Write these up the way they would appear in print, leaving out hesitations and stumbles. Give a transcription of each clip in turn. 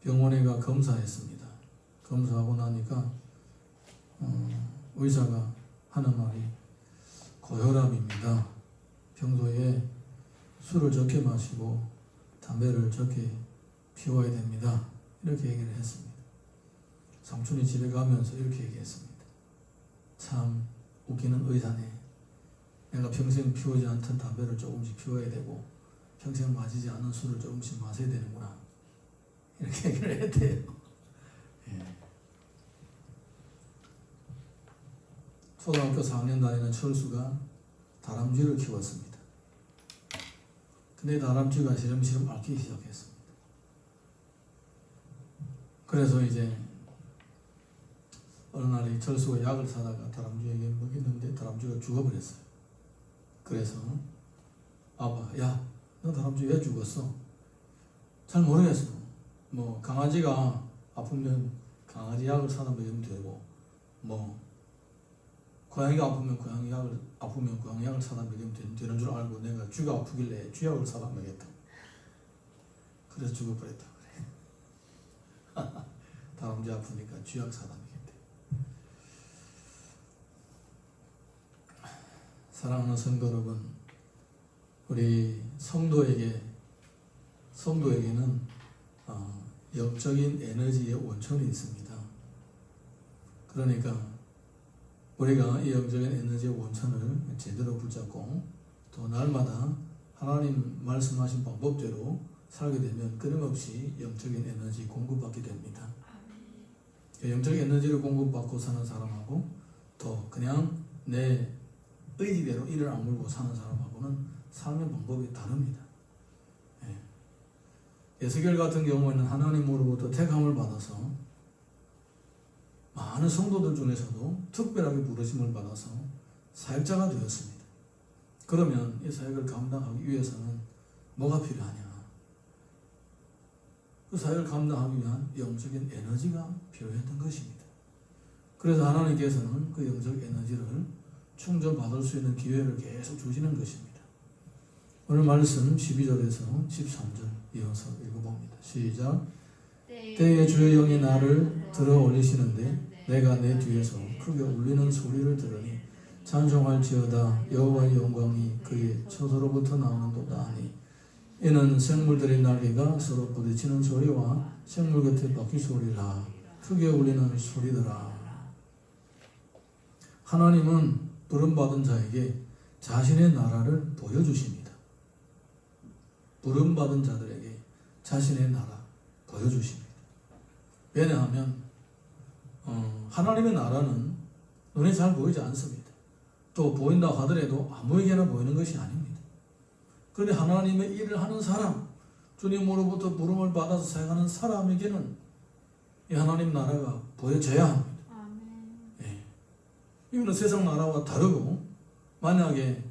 병원에 가 검사했습니다. 검사하고 나니까 의사가 하는 말이 고혈압입니다. 평소에 술을 적게 마시고 담배를 적게 피워야 됩니다. 이렇게 얘기를 했습니다. 삼촌이 집에 가면서 이렇게 얘기했습니다. 참 웃기는 의사네. 내가 평생 피우지 않던 담배를 조금씩 피워야 되고 평생 마시지 않은 술을 조금씩 마셔야 되는구나. 이렇게 얘기를 했대요. 예. 초등학교 4학년 다니는 철수가 다람쥐를 키웠습니다. 근데 다람쥐가 시름시름 앓기 시작했습니다. 그래서 이제 어느 날에 철수가 약을 사다가 다람쥐에게 먹였는데 다람쥐가 죽어버렸어요. 그래서 아빠, 야, 너 다람쥐 왜 죽었어? 잘 모르겠어. 뭐 강아지가 아프면 강아지 약을 사다 먹이면 되고, 뭐 고양이가 아프면 고양이 약을 사다 먹이면 되는 줄 알고 내가 쥐가 아프길래 쥐약을 사다 먹였다. 그래서 죽어버렸다 그래. 다람쥐 아프니까 쥐약 사다 먹였대. 사랑하는 성도 여러분, 우리 성도에게는 영적인 에너지의 원천이 있습니다. 그러니까 우리가 이 영적인 에너지의 원천을 제대로 붙잡고 또 날마다 하나님 말씀하신 방법대로 살게 되면 끊임없이 영적인 에너지 공급받게 됩니다. 영적인 에너지를 공급받고 사는 사람하고 또 그냥 내 의지대로 이를 악물고 사는 사람하고는 삶의 방법이 다릅니다. 에스겔 같은 경우에는 하나님으로부터 택함을 받아서 많은 성도들 중에서도 특별하게 부르심을 받아서 사역자가 되었습니다. 그러면 이 사역을 감당하기 위해서는 뭐가 필요하냐? 그 사역을 감당하기 위한 영적인 에너지가 필요했던 것입니다. 그래서 하나님께서는 그 영적 에너지를 충전받을 수 있는 기회를 계속 주시는 것입니다. 오늘 말씀 12절에서 13절 이어서 읽어봅니다. 시작. 때에 주의 영이 나를 들어 올리시는데 내가 내 뒤에서 크게 울리는 소리를 들으니 찬송할지어다 여호와의 영광이 그의 처소로부터 나오는도다 하니 이는 생물들의 날개가 서로 부딪히는 소리와 생물 곁의 바퀴 소리라 크게 울리는 소리더라. 하나님은 부름받은 자에게 자신의 나라를 보여주십니다. 부름받은 자들에게 자신의 나라 보여주십니다. 왜냐하면 하나님의 나라는 눈에 잘 보이지 않습니다. 또 보인다 하더라도 아무에게나 보이는 것이 아닙니다. 그런데 하나님의 일을 하는 사람, 주님으로부터 부름을 받아서 사역하는 사람에게는 이 하나님 나라가 보여져야 합니다. 예. 이거는 세상 나라와 다르고 만약에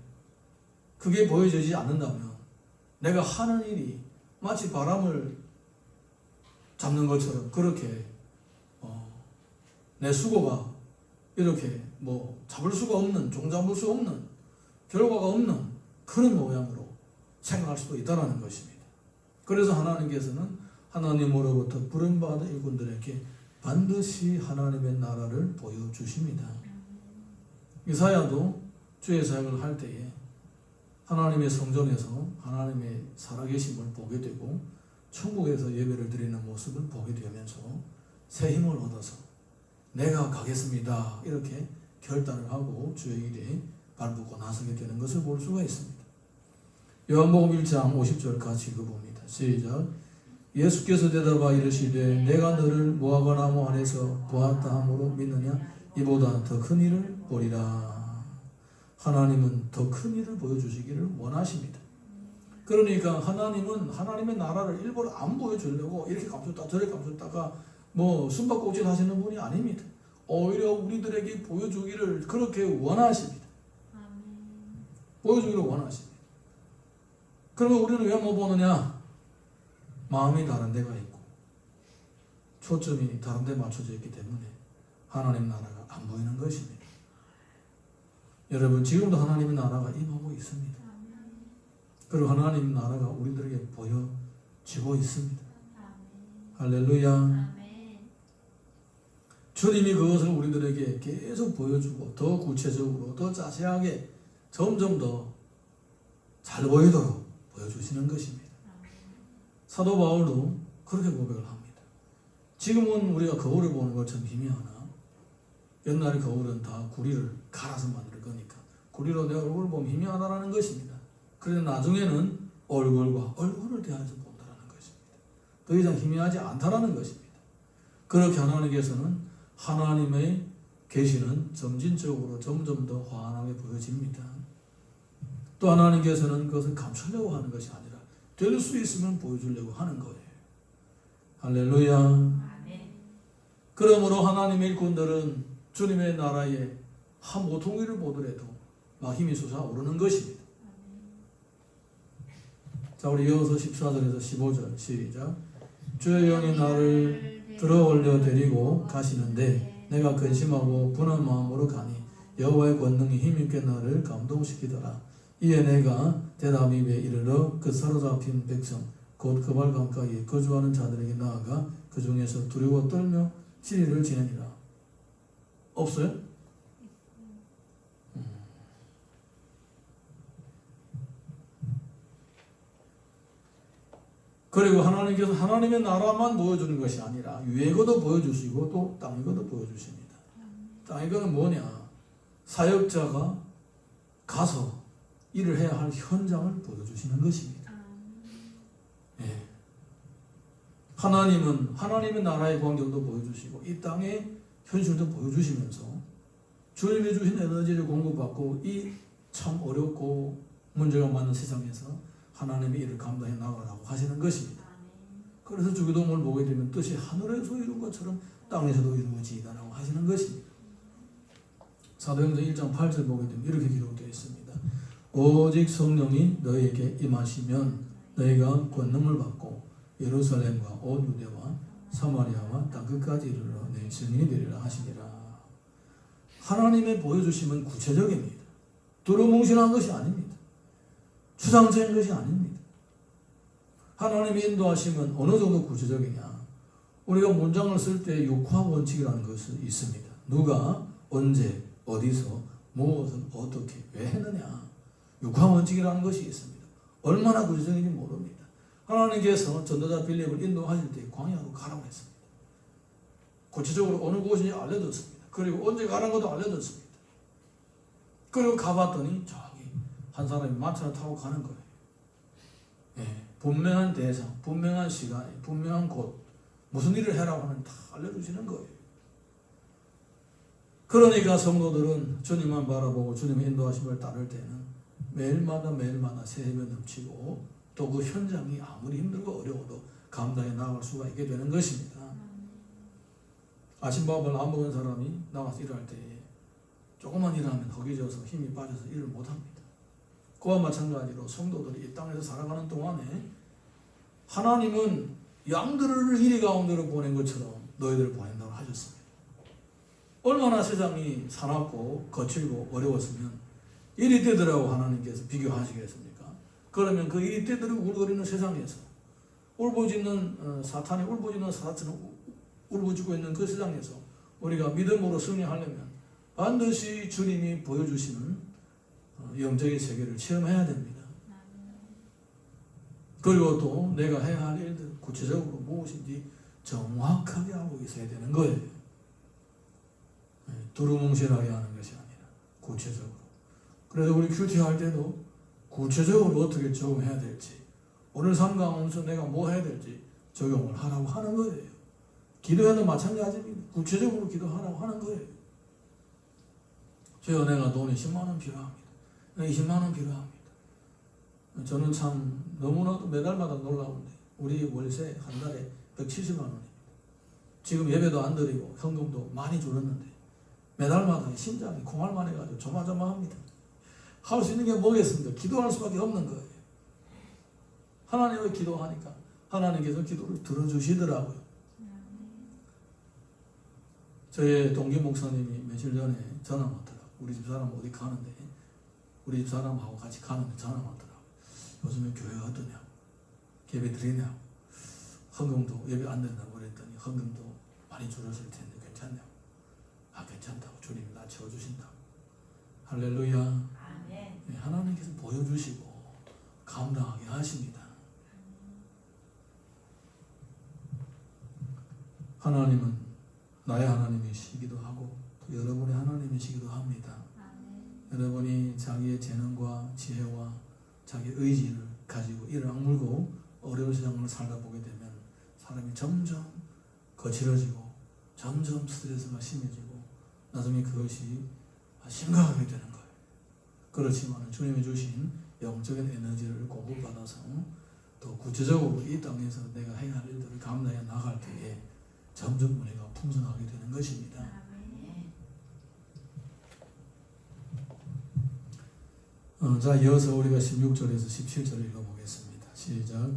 그게 보여지지 않는다면 내가 하는 일이 마치 바람을 잡는 것처럼 그렇게 내 수고가 이렇게 뭐 잡을 수가 없는, 종잡을 수 없는, 결과가 없는 그런 모양으로 생각할 수도 있다는 것입니다. 그래서 하나님께서는 하나님으로부터 부름받은 일꾼들에게 반드시 하나님의 나라를 보여주십니다. 이사야도 주의 사역을 할 때에 하나님의 성전에서 하나님의 살아계심을 보게 되고 천국에서 예배를 드리는 모습을 보게 되면서 새 힘을 얻어서 내가 가겠습니다 이렇게 결단을 하고 주의 일에 발붙고 나서게 되는 것을 볼 수가 있습니다. 요한복음 1장 50절 같이 읽어봅니다. 시작. 예수께서 대답하여 이르시되 내가 너를 무화과 나무 안에서 보았다 함으로 믿느냐? 이보다 더 큰 일을 보리라. 하나님은 더 큰 일을 보여주시기를 원하십니다. 그러니까 하나님은 하나님의 나라를 일부러 안 보여주려고 이렇게 감췄다 저렇게 감췄다가 뭐 숨바꼭질 하시는 분이 아닙니다. 오히려 우리들에게 보여주기를 그렇게 원하십니다. 보여주기를 원하십니다. 그러면 우리는 왜 못 보느냐? 마음이 다른 데가 있고 초점이 다른 데 맞춰져 있기 때문에 하나님 나라가 안 보이는 것입니다. 여러분 지금도 하나님의 나라가 임하고 있습니다. 그리고 하나님 나라가 우리들에게 보여지고 있습니다. 할렐루야. 아멘. 주님이 그것을 우리들에게 계속 보여주고 더 구체적으로 더 자세하게 점점 더 잘 보이도록 보여주시는 것입니다. 사도 바울도 그렇게 고백을 합니다. 지금은 우리가 거울을 보는 것처럼 희미하나 옛날에 거울은 다 구리를 갈아서 만들 거니까 구리로 내 얼굴을 보면 희미하다라는 것입니다. 그런데 나중에는 얼굴과 얼굴을 대하여서 본다라는 것입니다. 더 이상 희미하지 않다라는 것입니다. 그렇게 하나님께서는 하나님의 계시는 점진적으로 점점 더 환하게 보여집니다. 또 하나님께서는 그것을 감추려고 하는 것이 아니라 될 수 있으면 보여주려고 하는 거예요. 할렐루야. 아멘. 그러므로 하나님의 일꾼들은 주님의 나라에 한 모퉁이를 보더라도 막 힘이 솟아오르는 것입니다. 자, 우리 이어서 14절에서 15절 시작. 주의 영이 나를 들어 올려 데리고 가시는데 내가 근심하고 분한 마음으로 가니 여호와의 권능이 힘있게 나를 감동시키더라. 이에 내가 대담 입에 이르러 그 사로잡힌 백성 곧 그 발 가까이에 거주하는 자들에게 나아가 그 중에서 두려워 떨며 시리를 지내니라. 없어요? 그리고 하나님께서 하나님의 나라만 보여주는 것이 아니라 위에거도 보여주시고 또 땅에거도 보여주십니다. 땅에거는 뭐냐? 사역자가 가서 일을 해야 할 현장을 보여주시는 것입니다. 예. 하나님은 하나님의 나라의 광경도 보여주시고 이 땅의 현실도 보여주시면서 주님이 주신 에너지를 공급받고 이 참 어렵고 문제가 많은 세상에서 하나님의 일을 감당해 나가라고 하시는 것입니다. 그래서 주기도문을 보게 되면 뜻이 하늘에서 이룬 것처럼 땅에서도 이루어지다라고 하시는 것입니다. 사도행전 1장 8절 보게 되면 이렇게 기록되어 있습니다. 오직 성령이 너희에게 임하시면 너희가 권능을 받고 예루살렘과 온 유대와 사마리아와 땅 끝까지 이르러 내 증인이 되리라 하시니라. 하나님의 보여주심은 구체적입니다. 두루뭉실한 것이 아닙니다. 추상적인 것이 아닙니다. 하나님의 인도하심은 어느 정도 구체적이냐? 우리가 문장을 쓸 때 육화 원칙이라는 것이 있습니다. 누가 언제 어디서 무엇을 어떻게 왜 했느냐? 육화 원칙이라는 것이 있습니다. 얼마나 구체적인지 모릅니다. 하나님께서 전도자 빌립을 인도하실 때 광야로 가라고 했습니다. 구체적으로 어느 곳인지 알려줬습니다. 그리고 언제 가라는 것도 알려줬습니다. 그리고 가봤더니 저기 한 사람이 마차를 타고 가는 거예요. 예, 분명한 대상, 분명한 시간, 분명한 곳, 무슨 일을 해라고 하는 다 알려주시는 거예요. 그러니까 성도들은 주님만 바라보고 주님의 인도하심을 따를 때는 매일마다 새 힘이 넘치고 또 그 현장이 아무리 힘들고 어려워도 감당해 나갈 수가 있게 되는 것입니다. 아침밥을 안 먹은 사람이 나가서 일할 때에 조금만 일하면 허기져서 힘이 빠져서 일을 못합니다. 그와 마찬가지로 성도들이 이 땅에서 살아가는 동안에 하나님은 양들을 이리 가운데로 보낸 것처럼 너희들을 보낸다고 하셨습니다. 얼마나 세상이 사납고 거칠고 어려웠으면 이리 때들하고 하나님께서 비교하시겠습니까? 그러면 그 이리 때들이 울거리는 세상에서 울부짖는 사탄이 울부짖는 사탄처럼 울부짖고 있는 그 세상에서 우리가 믿음으로 승리하려면 반드시 주님이 보여주시는 영적인 세계를 체험해야 됩니다. 그리고 또 내가 해야 할 일들 구체적으로 무엇인지 정확하게 알고 있어야 되는 거예요. 두루뭉실하게 하는 것이 아니라 구체적으로. 그래서 우리 큐티할 때도 구체적으로 어떻게 적용해야 될지, 오늘 삶 가운데서 내가 뭐 해야 될지 적용을 하라고 하는 거예요. 기도해도 마찬가지입니다. 구체적으로 기도하라고 하는 거예요. 주여, 내가 돈이 10만 원 필요합니다. 20만 원 필요합니다. 저는 참 너무나도 매달마다 놀라운데 우리 월세 한 달에 170만 원입니다. 지금 예배도 안 드리고 현금도 많이 줄었는데 매달마다 심장이 콩알만 해가지고 조마조마합니다. 할 수 있는 게 뭐겠습니까? 기도할 수밖에 없는 거예요. 하나님을 기도하니까 하나님께서 기도를 들어주시더라고요. 저의 동기 목사님이 며칠 전에 전화 왔더라고요. 우리 집 사람 어디 가는데 우리 집 사람하고 같이 가는데 전화 왔더라고요. 요즘에 교회가 어떠냐고, 예배 드리냐고, 헌금도 예배 안 된다고 헌금도 많이 줄었을 텐데 괜찮네요. 괜찮다고 주님이 나 채워주신다고. 할렐루야. 아멘. 네, 하나님께서 보여주시고 감당하게 하십니다. 하나님은 나의 하나님이시기도 하고 또 여러분의 하나님이시기도 합니다. 여러분이 자기의 재능과 지혜와 자기 의지를 가지고 이를 악물고 어려운 세상을 살다 보게 되면 사람이 점점 거칠어지고 점점 스트레스가 심해지고 나중에 그것이 심각하게 되는 거예요. 그렇지만 주님이 주신 영적인 에너지를 공급받아서 더 구체적으로 이 땅에서 내가 해야 할 일들을 감당해 나갈 때에 점점 우리가 풍성하게 되는 것입니다. 자, 이어서 우리가 16절에서 17절을 읽어보겠습니다. 시작.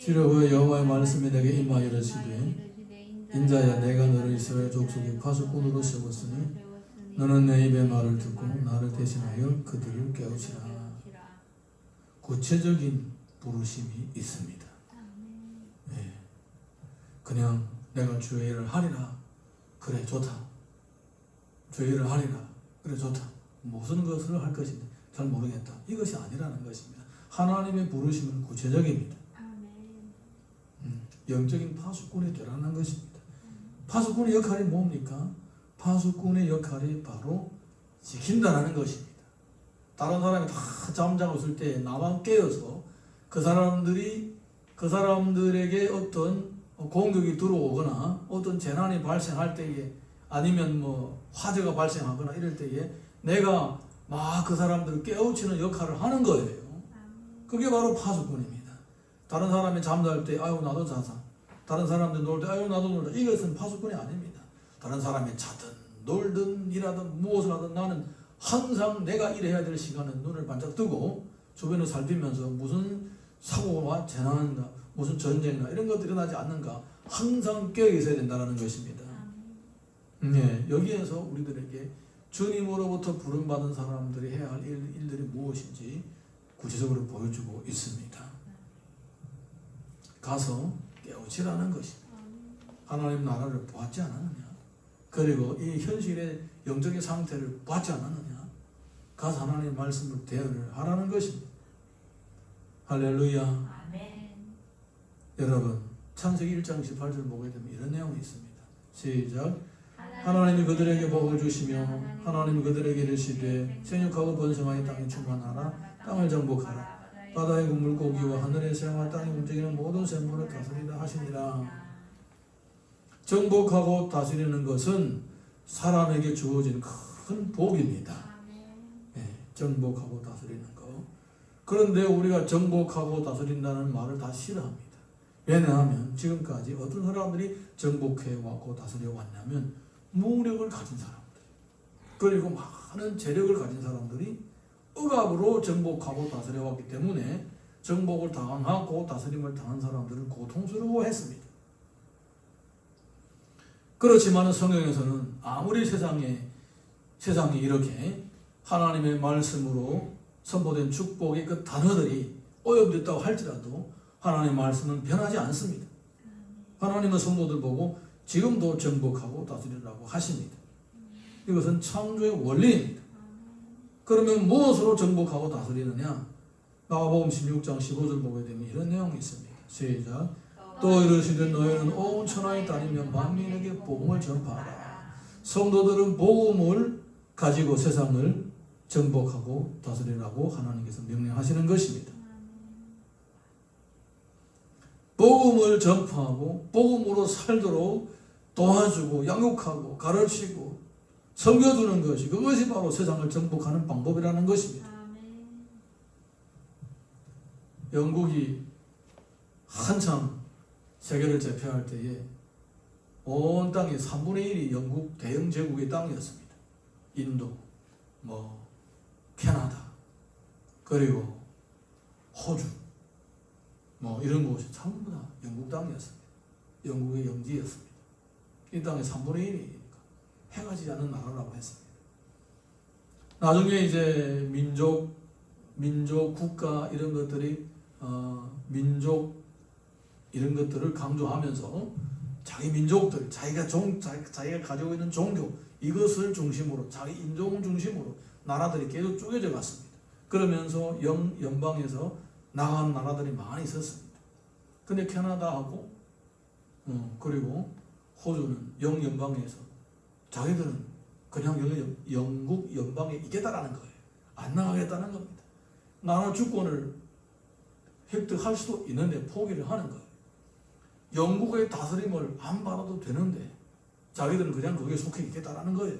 주여 여호와의 말씀이 내게 임하여 이르시되 인자야 내가 너를 이스라엘 족속의 파수꾼으로 세웠으니 너는 내 입의 말을 듣고 나를 대신하여 그들을 깨우치라. 구체적인 부르심이 있습니다. 네. 그냥 내가 주의 일을 하리라. 그래 좋다. 주의 일을 하리라. 그래 좋다. 무슨 것을 할 것인지 잘 모르겠다. 이것이 아니라는 것입니다. 하나님의 부르심은 구체적입니다. 영적인 파수꾼이 되라는 것입니다. 파수꾼의 역할이 뭡니까? 파수꾼의 역할이 바로 지킨다라는 것입니다. 다른 사람이 다 잠자고 있을 때 나만 깨어서 그 사람들에게 어떤 공격이 들어오거나 어떤 재난이 발생할 때에 아니면 화재가 발생하거나 이럴 때에 내가 막 그 사람들을 깨우치는 역할을 하는 거예요. 그게 바로 파수꾼입니다. 다른 사람이 잠잘 때 아유 나도 자자. 다른 사람들 놀 때 아유 나도 놀자. 이것은 파수꾼이 아닙니다. 다른 사람이 자든 놀든 일하든 무엇을 하든 나는 항상 내가 일해야 될 시간은 눈을 반짝 뜨고 주변을 살피면서 무슨 사고와 재난이나 무슨 전쟁이나 이런 것들이 일어나지 않는가 항상 깨어 있어야 된다는 것입니다. 네, 여기에서 우리들에게 주님으로부터 부름받은 사람들이 해야 할 일들이 무엇인지 구체적으로 보여주고 있습니다. 가서 깨우치라는 것입니다. 하나님 나라를 보았지 않았느냐? 그리고 이 현실의 영적인 상태를 보았지 않았느냐? 가서 하나님 말씀을 대언을 하라는 것입니다. 할렐루야. 아멘. 여러분 창세기 1장 18절 보게 되면 이런 내용이 있습니다. 시작. 하나님이 그들에게 복을 주시며 하나님이 그들에게 이르시되 생육하고 번성하여 땅에 충만하라. 땅을 정복하라. 바다의 물고기와 하늘의 새와 땅에 움직이는 모든 생물을 다스리라 하시니라. 정복하고 다스리는 것은 사람에게 주어진 큰 복입니다. 네, 정복하고 다스리는 것. 그런데 우리가 정복하고 다스린다는 말을 다 싫어합니다. 왜냐하면 지금까지 어떤 사람들이 정복해왔고 다스려 왔냐면 무력을 가진 사람들 그리고 많은 재력을 가진 사람들이 억압으로 정복하고 다스려 왔기 때문에 정복을 당하고 다스림을 당한 사람들을 고통스러워했습니다. 그렇지만 성경에서는 아무리 세상이 이렇게 하나님의 말씀으로 선포된 축복의 그 단어들이 오염됐다고 할지라도 하나님의 말씀은 변하지 않습니다. 하나님은 성도들 보고 지금도 정복하고 다스리라고 하십니다. 이것은 창조의 원리입니다. 그러면 무엇으로 정복하고 다스리느냐? 마가복음 16장 15절 보게 되면 이런 내용이 있습니다. 시작. 또 이르시되 너희는 온 천하에 다니며 만민에게 복음을 전파하라. 성도들은 복음을 가지고 세상을 정복하고 다스리라고 하나님께서 명령하시는 것입니다. 복음을 전파하고 복음으로 살도록 도와주고 양육하고 가르치고 섬겨주는 것이 그것이 바로 세상을 정복하는 방법이라는 것입니다. 영국이 한참 세계를 제패할 때에 온 땅의 3분의 1이 영국 대영 제국의 땅이었습니다. 인도, 캐나다, 그리고 호주, 이런 곳이 전부 다 영국 땅이었습니다. 영국의 영지였습니다. 이 땅의 3분의 1이니까 해가 지지 않는 나라라고 했습니다. 나중에 이제 민족, 국가 이런 것들이 민족 이런 것들을 강조하면서 자기 민족들, 자기가 가지고 있는 종교 이것을 중심으로 자기 인종을 중심으로 나라들이 계속 쪼개져 갔습니다. 그러면서 연방에서 나간 나라들이 많이 있었습니다. 근데 캐나다하고 그리고 호주는 영연방에서 자기들은 그냥 영국 연방에 있겠다라는 거예요. 안 나가겠다는 겁니다. 나라 주권을 획득할 수도 있는데 포기를 하는 거예요. 영국의 다스림을 안 받아도 되는데 자기들은 그냥 거기에 속해 있겠다라는 거예요.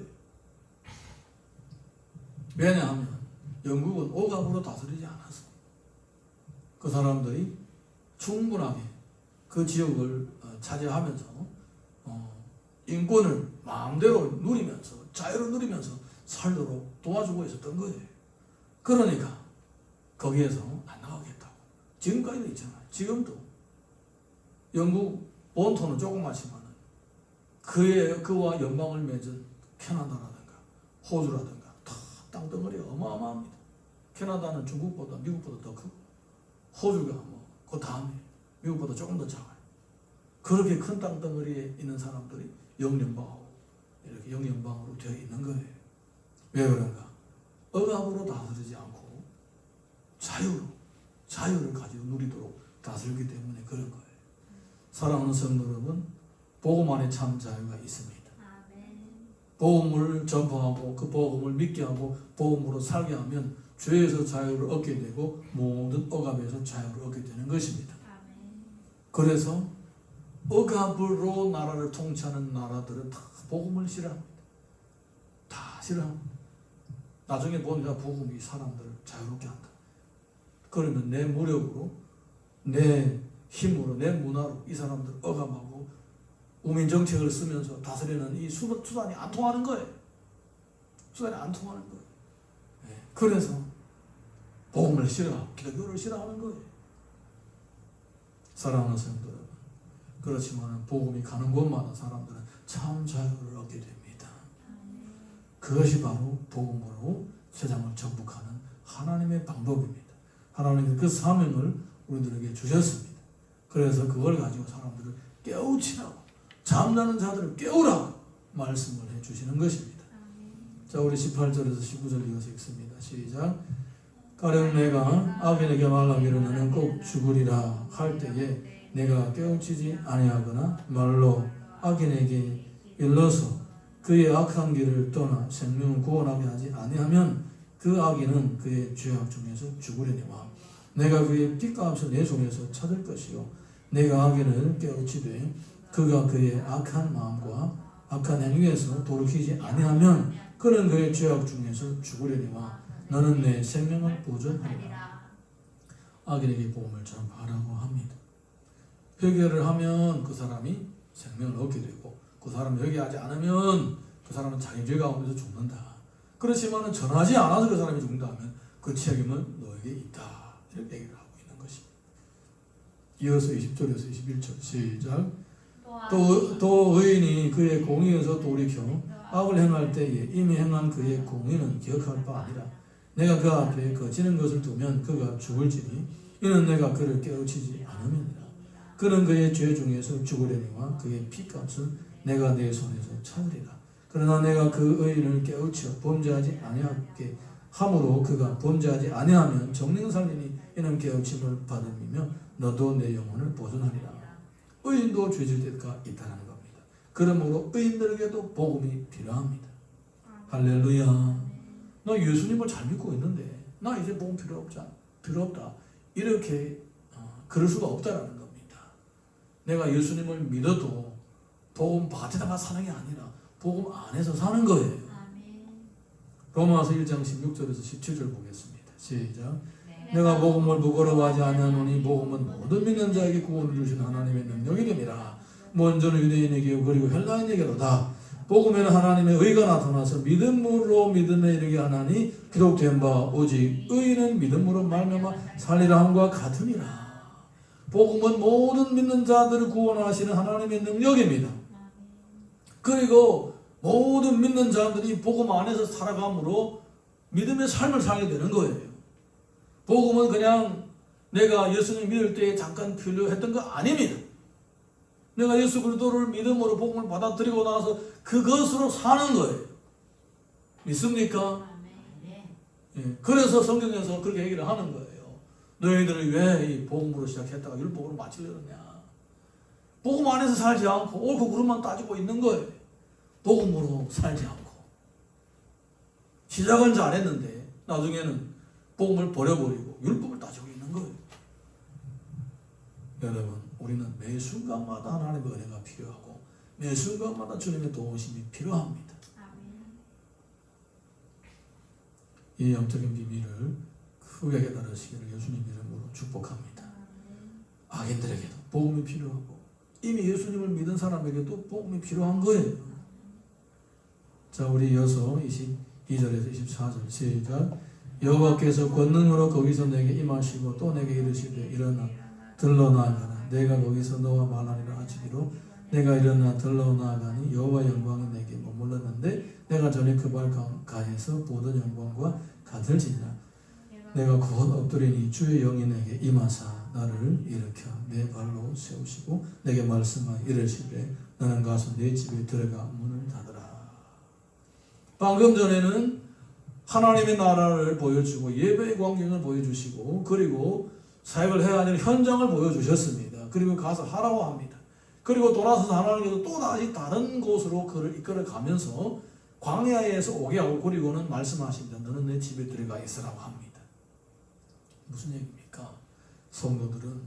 왜냐하면 영국은 억압으로 다스리지 않았어. 그 사람들이 충분하게 그 지역을 차지하면서 인권을 마음대로 누리면서 자유를 누리면서 살도록 도와주고 있었던 거예요. 그러니까 거기에서 안 나가겠다고. 지금까지도 있잖아요. 지금도 영국 본토는 조그맣지만 그와 연방을 맺은 캐나다라든가 호주라든가 다 땅덩어리가 어마어마합니다. 캐나다는 중국보다 미국보다 더 크고 호주가 그 다음에 미국보다 조금 더 작아요. 그렇게 큰 땅덩어리에 있는 사람들이 영연방하고 이렇게 영연방으로 되어 있는 거예요. 왜 그런가? 억압으로 다스리지 않고 자유를 가지고 누리도록 다스리기 때문에 그런 거예요. 사랑하는 성도 여러분, 복음 안에 참 자유가 있습니다. 복음을 전파하고 그 복음을 믿게 하고 복음으로 살게 하면 죄에서 자유를 얻게 되고 모든 억압에서 자유를 얻게 되는 것입니다. 그래서 억압으로 나라를 통치하는 나라들은 다 복음을 싫어합니다. 다 싫어합니다. 나중에 보니까 복음이 사람들을 자유롭게 한다. 그러면 내 무력으로, 내 힘으로, 내 문화로 이 사람들을 억압하고 우민 정책을 쓰면서 다스리는 이 수단이 안 통하는 거예요. 수단이 안 통하는 거예요. 그래서 복음을 싫어하고 기독교를 싫어하는 거예요. 사랑하는 성도 여러분, 그렇지만 복음이 가는 곳마다 사람들은 참 자유를 얻게 됩니다. 그것이 바로 복음으로 세상을 정복하는 하나님의 방법입니다. 하나님은 그 사명을 우리들에게 주셨습니다. 그래서 그걸 가지고 사람들을 깨우치라고, 잠자는 자들을 깨우라고 말씀을 해주시는 것입니다. 자, 우리 18절에서 19절 이어서 읽습니다. 시작. 가령 내가 악인에게 말하기를 너는 꼭 죽으리라 할 때에 내가 깨우치지 아니하거나 말로 악인에게 일러서 그의 악한 길을 떠나 생명을 구원하게 하지 아니하면 그 악인은 그의 죄악 중에서 죽으려니와 내가 그의 핏값을 내 손에서 찾을 것이요 내가 악인을 깨우치되 그가 그의 악한 마음과 악한 행위에서 돌이키지 아니하면 그는 그의 죄악 중에서 죽으려니와 너는 내 생명을 보존하리라. 악인에게 복음을 전파하라고 합니다. 회개를 하면 그 사람이 생명을 얻게 되고 그 사람이 회개하지 않으면 그 사람은 자기 죄 가운데서 죽는다. 그렇지만 전하지 않아서 그 사람이 죽는다면 그 책임은 너에게 있다. 이렇게 얘기를 하고 있는 것입니다. 이어서 20절에서 21절 시작. 또 의인이 그의 공의에서 돌이켜 악을 행할 때에 이미 행한 그의 공의는 기억할 바 아니라 내가 그 앞에 거치는 것을 두면 그가 죽을지니 이는 내가 그를 깨우치지 않음이니라. 그는 그의 죄 중에서 죽으려니와 그의 핏값을 내가 내 손에서 찾으리라. 그러나 내가 그 의인을 깨우쳐 범죄하지 아니하게 함으로 그가 범죄하지 아니하면 정령 살리니 이는 깨우침을 받음이며 너도 내 영혼을 보존하리라. 의인도 죄질 때가 있다는 겁니다. 그러므로 의인들에게도 복음이 필요합니다. 할렐루야. 나 예수님을 잘 믿고 있는데 나 이제 복음 필요 없다. 이렇게 그럴 수가 없다라는 겁니다. 내가 예수님을 믿어도 복음 받에다가 사는 게 아니라 복음 안에서 사는 거예요. 로마서 1장 16절에서 17절 보겠습니다. 시작. 내가 복음을 부끄러워하지 아니하노니 복음은 모든 믿는 자에게 구원을 주신 하나님의 능력이 됨이라. 먼저는 유대인에게 그리고 헬라인에게로다. 복음에는 하나님의 의가 나타나서 믿음으로 믿음에 이르게 하나니 기록된 바 오직 의인은 믿음으로 말미암아 살리라 함과 같으니라. 복음은 모든 믿는 자들을 구원하시는 하나님의 능력입니다. 그리고 모든 믿는 자들이 복음 안에서 살아감으로 믿음의 삶을 살게 되는 거예요. 복음은 그냥 내가 예수님 믿을 때 잠깐 필요했던 거 아닙니다. 내가 예수 그리스도를 믿음으로 복음을 받아들이고 나서 그것으로 사는 거예요. 믿습니까? 아멘. 예, 그래서 성경에서 그렇게 얘기를 하는 거예요. 너희들은 왜 이 복음으로 시작했다가 율법으로 마치려느냐. 복음 안에서 살지 않고 옳고 그름만 따지고 있는 거예요. 복음으로 살지 않고. 시작은 잘했는데 나중에는 복음을 버려버리고 율법을 따지고 있는 거예요. 여러분, 우리는 매 순간마다 하나님의 은혜가 필요하고 매 순간마다 주님의 도우심이 필요합니다. 아멘. 이 영적인 비밀을 크게 깨달으시기를 예수님 이름으로 축복합니다. 악인들에게도 복음이 필요하고 이미 예수님을 믿은 사람에게도 복음이 필요한 거예요. 자, 우리 이어서 22절에서 24절 시작. 여호와께서 권능으로 거기서 내게 임하시고 또 내게 이르시되 일어나 들러 나아가라. 내가 거기서 너와 말하리라 하시기로 내가 일어나 들러 나아가니 여호와 영광이 내게 머물렀는데 내가 전에 그 발 가에서 보던 영광과 같을지니라. 내가 곧 엎드리니 주의 영이 내게 임하사 나를 일으켜 내 발로 세우시고 내게 말씀하여 이르시되 너는 가서 내 집에 들어가 문을 닫으라. 방금 전에는 하나님의 나라를 보여주고 예배의 광경을 보여주시고 그리고 사역을 해야 하는 현장을 보여주셨습니다. 그리고 가서 하라고 합니다. 그리고 돌아서서 하나님께서 또다시 다른 곳으로 그를 이끌어 가면서 광야에서 오게 하고 그리고는 말씀하십니다. 너는 내 집에 들어가 있으라고 합니다. 무슨 얘기입니까? 성도들은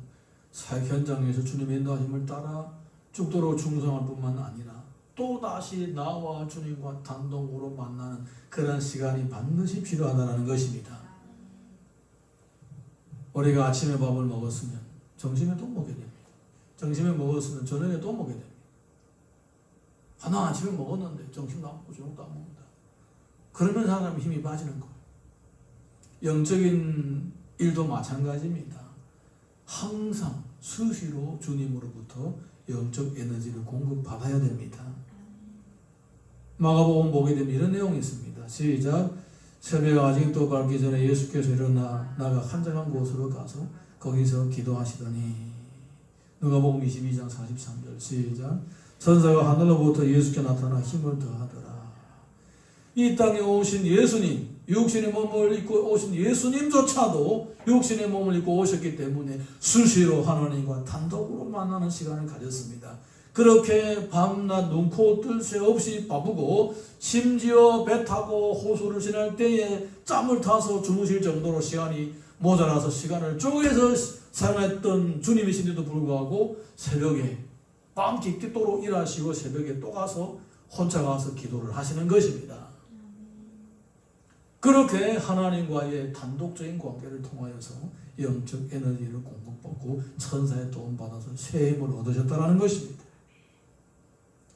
사역 현장에서 주님의 인도하심을 따라 죽도록 충성할 뿐만 아니라 또다시 나와 주님과 단독으로 만나는 그런 시간이 반드시 필요하다는 것입니다. 우리가 아침에 밥을 먹었으면 점심에 또 먹게 됩니다. 점심에 먹었으면 저녁에 또 먹게 됩니다. 하나 아침에 먹었는데 점심도 안 먹고 저녁도 안 먹는다. 그러면 사람이 힘이 빠지는 거예요. 영적인 일도 마찬가지입니다. 항상 수시로 주님으로부터 영적 에너지를 공급받아야 됩니다. 마가복음 보게 되면 이런 내용이 있습니다. 시작. 새벽 아직도 밝기 전에 예수께서 일어나 나가 한적한 곳으로 가서 거기서 기도하시더니 누가복음 22장 43절 시작. 천사가 하늘로부터 예수께 나타나 힘을 더하더라. 이 땅에 오신 예수님, 육신의 몸을 입고 오신 예수님조차도 육신의 몸을 입고 오셨기 때문에 수시로 하나님과 단독으로 만나는 시간을 가졌습니다. 그렇게 밤낮 눈코 뜰 새 없이 바쁘고 심지어 배 타고 호수를 지날 때에 짬을 타서 주무실 정도로 시간이 모자라서 시간을 쪼개서 사용했던 주님이신데도 불구하고 새벽에 밤 깊도록 일하시고 새벽에 또 가서 혼자 가서 기도를 하시는 것입니다. 그렇게 하나님과의 단독적인 관계를 통하여서 영적 에너지를 공급받고 천사의 도움 받아서 새 힘을 얻으셨다는 것입니다.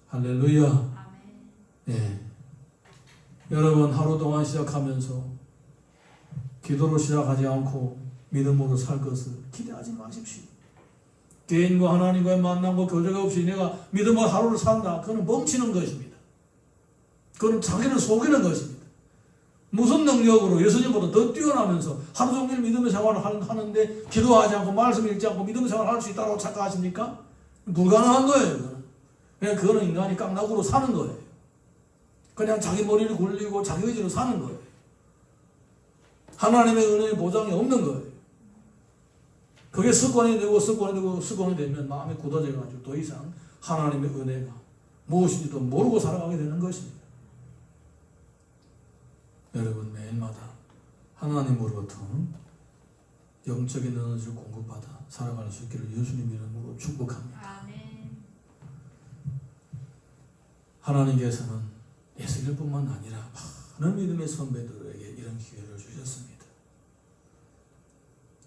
할렐루야. 예. 여러분 하루 동안 시작하면서 기도로 시작하지 않고 믿음으로 살 것을 기대하지 마십시오. 개인과 하나님과의 만남과 교제가 없이 내가 믿음으로 하루를 산다. 그건 멈추는 것입니다. 그건 자기를 속이는 것입니다. 무슨 능력으로 예수님보다 더 뛰어나면서 하루 종일 믿음의 생활을 하는데 기도하지 않고 말씀 읽지 않고 믿음의 생활을 할 수 있다고 착각하십니까? 불가능한 거예요. 그냥 그거는 인간이 깡나구로 사는 거예요. 그냥 자기 머리를 굴리고 자기 의지로 사는 거예요. 하나님의 은혜의 보장이 없는 거예요. 그게 습관이 되면 마음이 굳어져가지고 더 이상 하나님의 은혜가 무엇인지도 모르고 살아가게 되는 것입니다. 여러분 매일마다 하나님으로부터 영적인 에너지를 공급받아 살아갈 수 있기를 예수님 이름으로 축복합니다. 아멘. 하나님께서는 예수님뿐만 아니라 많은 믿음의 선배들에게 이런 기회를 주셨습니다.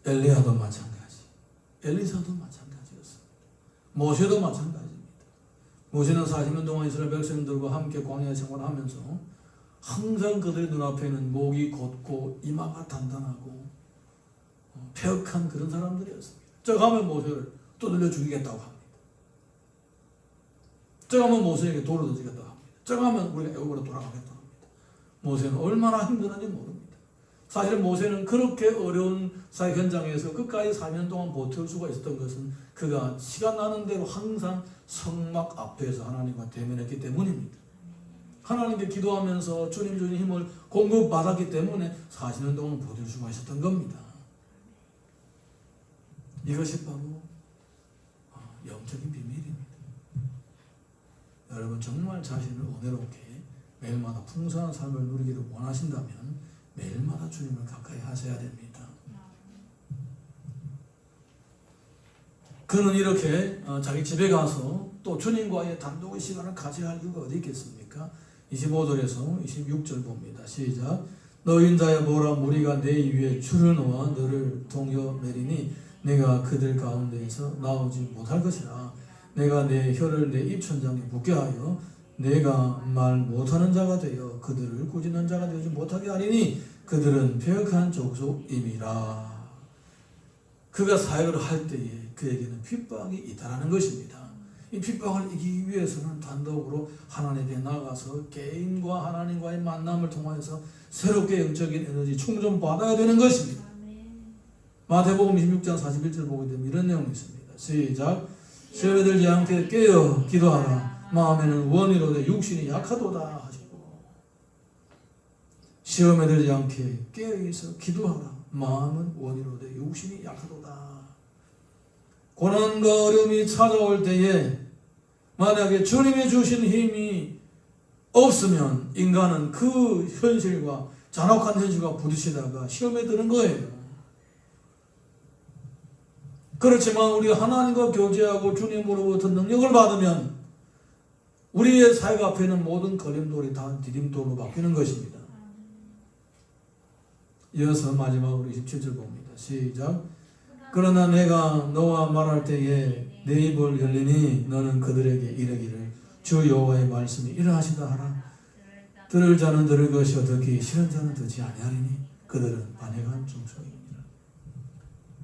엘리야도 마찬가지, 엘리사도 마찬가지였습니다. 모세도 마찬가지입니다. 모세는 40년 동안 이스라엘 백성들과 함께 광야 생활하면서 항상 그들의 눈앞에는 목이 곧고 이마가 단단하고 폐역한 그런 사람들이었습니다. 저 가면 모세를 두들려 죽이겠다고 합니다. 저 가면 모세에게 돌을 던지겠다고 합니다. 저 가면 우리가 애굽으로 돌아가겠다고 합니다. 모세는 얼마나 힘들었는지 모릅니다. 사실 모세는 그렇게 어려운 사회 현장에서 끝까지 4년 동안 버틸 수가 있었던 것은 그가 시간 나는 대로 항상 성막 앞에서 하나님과 대면했기 때문입니다. 하나님께 기도하면서 주님 주신 힘을 공급받았기 때문에 40년 동안 버틸 수가 있었던 겁니다. 이것이 바로 영적인 비밀입니다. 여러분 정말 자신을 은혜롭게 매일마다 풍성한 삶을 누리기를 원하신다면 매일마다 주님을 가까이 하셔야 됩니다. 그는 이렇게 자기 집에 가서 또 주님과의 단독의 시간을 가져야 할 이유가 어디 있겠습니까? 25절에서 26절 봅니다. 시작. 너 인자야 보라 무리가 내 위에 줄을 놓아 너를 동여 내리니 내가 그들 가운데에서 나오지 못할 것이라. 내가 내 혀를 내 입천장에 붙게 하여 내가 말 못하는 자가 되어 그들을 꾸짖는 자가 되지 못하게 하리니 그들은 패역한 족속임이라. 그가 사역을 할 때에 그에게는 핍박이 있다라는 것입니다. 이 핍박을 이기기 위해서는 단독으로 하나님께 나가서 개인과 하나님과의 만남을 통해서 새롭게 영적인 에너지 충전받아야 되는 것입니다. 마태복음 26장 41절 보게 되면 이런 내용이 있습니다. 시작. 시험에 들지 않게 깨어 기도하라. 마음에는 원이로되 육신이 약하도다 하시고. 시험에 들지 않게 깨어 있어 기도하라. 마음은 원이로되 육신이 약하도다. 고난과 어려움이 찾아올 때에 만약에 주님이 주신 힘이 없으면 인간은 그 현실과 잔혹한 현실과 부딪히다가 시험에 드는 거예요. 그렇지만 우리가 하나님과 교제하고 주님으로부터 능력을 받으면 우리의 사역 앞에 있는 모든 걸림돌이 다 디딤돌로 바뀌는 것입니다. 이어서 마지막으로 27절 봅니다. 시작. 그러나 내가 너와 말할 때에 내 입을 열리니 너는 그들에게 이르기를 주 여호와의 말씀이 이러하시다 하라. 들을 자는 들을 것이요 듣기 싫은 자는 듣지 아니하리니 그들은 반역한 족속입니다.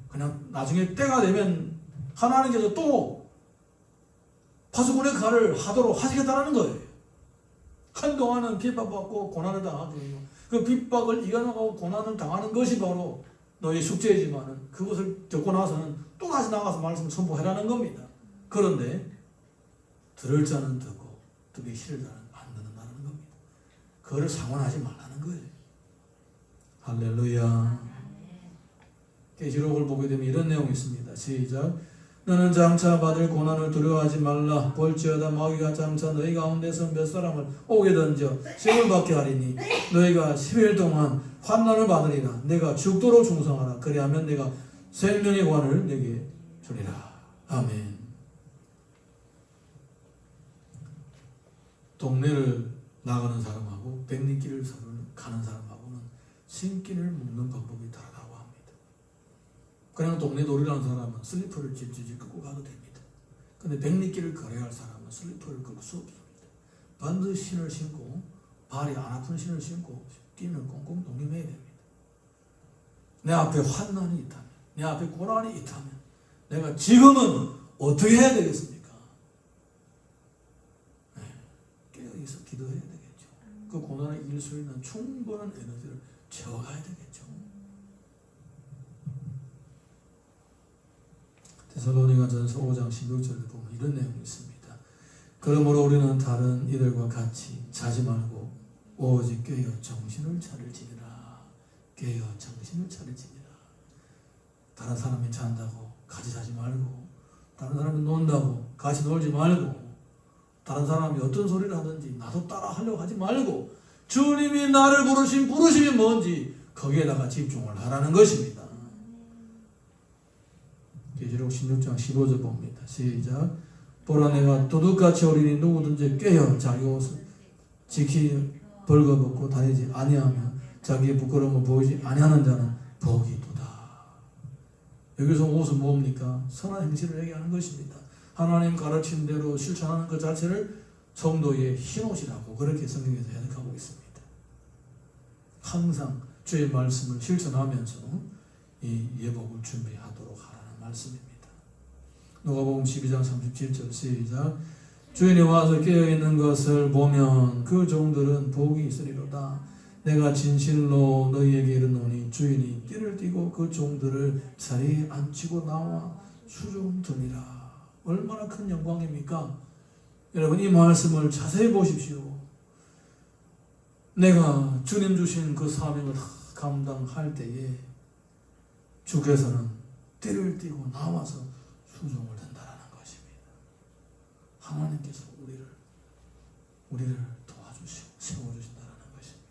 그냥 나중에 때가 되면 하나님께서 또 파수꾼의 칼을 하도록 하시겠다는 거예요. 한동안은 핍박받고 고난을 당하고 그 핍박을 이겨나가고 고난을 당하는 것이 바로 너의 숙제이지만 그것을 겪고 나서는 또 다시 나가서 말씀을 선포해라는 겁니다. 그런데 들을 자는 듣고 듣기 싫을 자는 안 듣는다는 겁니다. 그거를 상관하지 말라는 거예요. 할렐루야. 계시록을 보게 되면 이런 내용이 있습니다. 시작. 너는 장차 받을 고난을 두려워하지 말라. 볼지어다 마귀가 장차 너희 가운데서 몇 사람을 옥에 던져 시험을 받게 하리니 너희가 10일 동안 환난을 받으리라. 내가 죽도록 충성하라. 그리하면 내가 생명의 관을 내게 주리라. 아멘. 동네를 나가는 사람하고 백리길을 가는 사람하고는 신길을 묶는 방법이 다르다고 합니다. 그냥 동네 놀이라는 사람은 슬리퍼를 질질 끌고 가도 됩니다. 근데 백리길을 걸어야 할 사람은 슬리퍼를 끌 수 없습니다. 반드시 신을 신고 발이 안 아픈 신을 신고 뛰는 꽁꽁 독림해야 됩니다. 내 앞에 환난이 있다면, 내 앞에 고난이 있다면 내가 지금은 어떻게 해야 되겠습니까? 네, 깨어있어 기도해야 되겠죠. 그 고난을 이길 수 있는 충분한 에너지를 채워가야 되겠죠. 데살로니가전서 5장 16절에 보면 이런 내용이 있습니다. 그러므로 우리는 다른 이들과 같이 자지 말고 오직 깨어 정신을 차릴지니라. 깨어 정신을 차릴지니라. 다른 사람이 잔다고 같이 자지 말고, 다른 사람이 논다고 같이 놀지 말고, 다른 사람이 어떤 소리를 하든지 나도 따라 하려고 하지 말고 주님이 나를 부르신 부르심이 뭔지 거기에다가 집중을 하라는 것입니다. 계시록 16장 15절 봅니다. 시작. 보라 내가 도둑같이 오리니 누구든지 깨어 자기 옷을 지키 벌거벗고 다니지 아니하며 자기의 부끄러움을 보이지 아니하는 자는 복이 도다. 여기서 옷은 뭡니까? 선한 행실을 얘기하는 것입니다. 하나님 가르친 대로 실천하는 것 자체를 성도의 흰옷이라고 그렇게 성경에서 해석하고 있습니다. 항상 주의 말씀을 실천하면서 이 예복을 준비하도록 하라는 말씀입니다. 누가복음 12장 37절 시작. 주인이 와서 깨어있는 것을 보면 그 종들은 복이 있으리로다. 내가 진실로 너희에게 이르노니 주인이 띠를 띠고 그 종들을 자리에 앉히고 나와 수종드니라. 얼마나 큰 영광입니까? 여러분 이 말씀을 자세히 보십시오. 내가 주님 주신 그 사명을 다 감당할 때에 주께서는 띠를 띠고 나와서 수종을 든다라는 것입니다. 하나님께서 우리를 도와주시고 세워주신다라는 것입니다.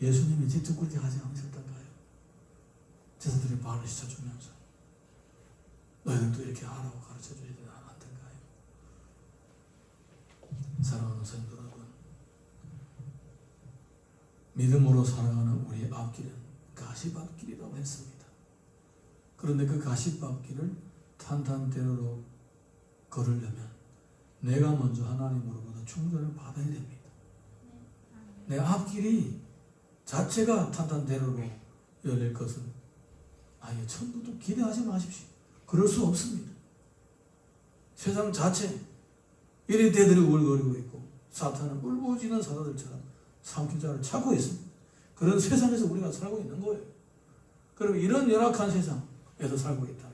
예수님이 직접 그렇게 하지 않으셨던가요? 제자들이 발을 씻어주면서 너희들도 이렇게 하라고 가르쳐 주지 않았던가요? 사랑하는 성도 여러분, 믿음으로 살아가는 우리의 앞길은 가시밭길이라고 했습니다. 그런데 그 가시밭길을 탄탄대로로 걸으려면 내가 먼저 하나님으로부터 충전을 받아야 됩니다. 내 앞길이 자체가 탄탄대로로 열릴 것은 아예 처음부터 기대하지 마십시오. 그럴 수 없습니다. 세상 자체 이리 대들이 울거리고 있고 사탄은 울부짖는 사자들처럼 삼킨 자를 찾고 있습니다. 그런 세상에서 우리가 살고 있는 거예요. 그럼 이런 열악한 세상에서 살고 있다면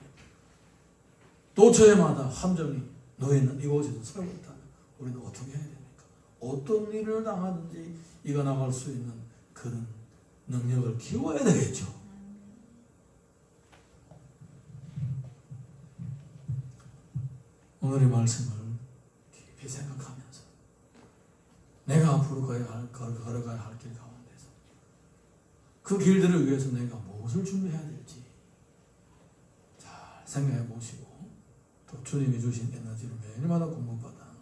도처에마다 함정이 놓여있는 이곳에서 살고 있다면 우리는 어떻게 해야 됩니까? 어떤 일을 당하든지 이겨나갈 수 있는 그런 능력을 키워야 되겠죠. 오늘의 말씀을 깊이 생각하면서 내가 앞으로 걸어가야 할 길 가운데서 그 길들을 위해서 내가 무엇을 준비해야 될지 잘 생각해 보시고 또 주님이 주신 에너지를 매일마다 공부받아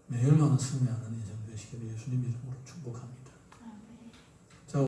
매일마다 승리하는 인생 되시기를 예수님 이름으로 축복합니다.